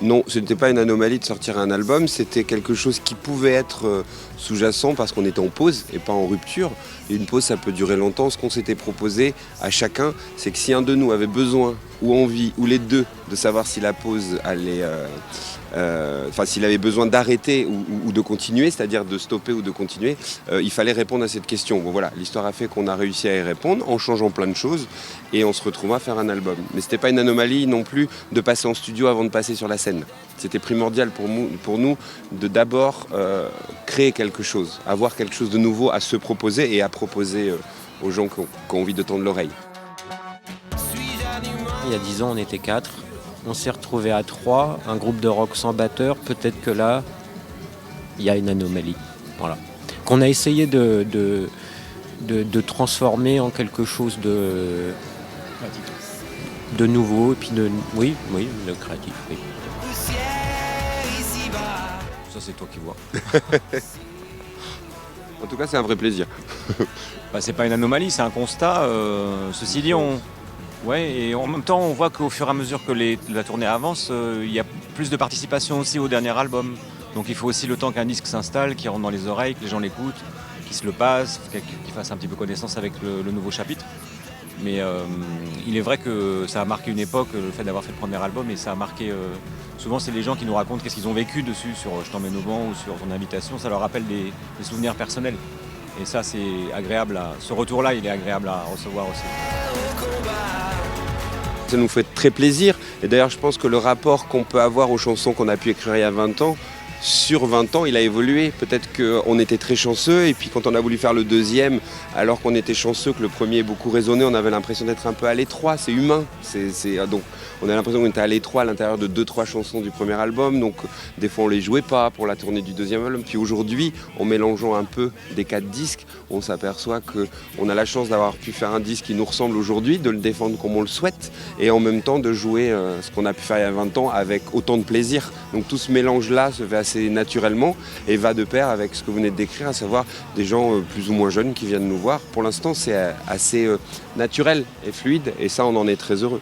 Non, ce n'était pas une anomalie de sortir un album, c'était quelque chose qui pouvait être sous-jacent parce qu'on était en pause et pas en rupture. Et une pause, ça peut durer longtemps. Ce qu'on s'était proposé à chacun, c'est que si un de nous avait besoin ou envie, ou les deux, de savoir si la pause allait... s'il avait besoin d'arrêter ou de continuer, c'est-à-dire de stopper ou de continuer, il fallait répondre à cette question. Bon voilà, l'histoire a fait qu'on a réussi à y répondre en changeant plein de choses et on se retrouva à faire un album. Mais c'était pas une anomalie non plus de passer en studio avant de passer sur la scène. C'était primordial pour nous de d'abord créer quelque chose, avoir quelque chose de nouveau à se proposer et à proposer aux gens qui ont envie de tendre l'oreille. Il y a 10 ans, on était 4. On s'est retrouvés à 3, un groupe de rock sans batteur. Peut-être que là, il y a une anomalie. Voilà. Qu'on a essayé de transformer en quelque chose de nouveau. Et puis oui, de créatif. Oui. Ça, c'est toi qui vois. En tout cas, c'est un vrai plaisir. C'est pas une anomalie, c'est un constat. Ceci dit, ouais, et en même temps, on voit qu'au fur et à mesure que la tournée avance, il y a plus de participation aussi au dernier album. Donc il faut aussi le temps qu'un disque s'installe, qu'il rentre dans les oreilles, que les gens l'écoutent, qu'ils se le passent, qu'ils fassent un petit peu connaissance avec le nouveau chapitre. Mais il est vrai que ça a marqué une époque, le fait d'avoir fait le premier album, et ça a marqué... souvent, c'est les gens qui nous racontent qu'est-ce qu'ils ont vécu dessus, sur Je t'emmène au vent ou sur ton invitation. Ça leur rappelle des souvenirs personnels. Et ça, c'est agréable. Ce retour-là, il est agréable à recevoir aussi. Ça nous fait très plaisir. Et d'ailleurs, je pense que le rapport qu'on peut avoir aux chansons qu'on a pu écrire il y a 20 ans, sur 20 ans, il a évolué. Peut-être qu'on était très chanceux et puis quand on a voulu faire le deuxième, alors qu'on était chanceux, que le premier ait beaucoup résonné, on avait l'impression d'être un peu à l'étroit. C'est humain. Donc, on a l'impression qu'on était à l'étroit à l'intérieur de 2-3 chansons du premier album. Donc, des fois, on les jouait pas pour la tournée du deuxième album. Puis aujourd'hui, en mélangeant un peu des 4 disques, on s'aperçoit qu'on a la chance d'avoir pu faire un disque qui nous ressemble aujourd'hui, de le défendre comme on le souhaite et en même temps de jouer ce qu'on a pu faire il y a 20 ans avec autant de plaisir. Donc, tout ce mélange-là se fait assez naturellement et va de pair avec ce que vous venez de décrire, à savoir des gens plus ou moins jeunes qui viennent nous voir. Pour l'instant, c'est assez naturel et fluide et ça, on en est très heureux.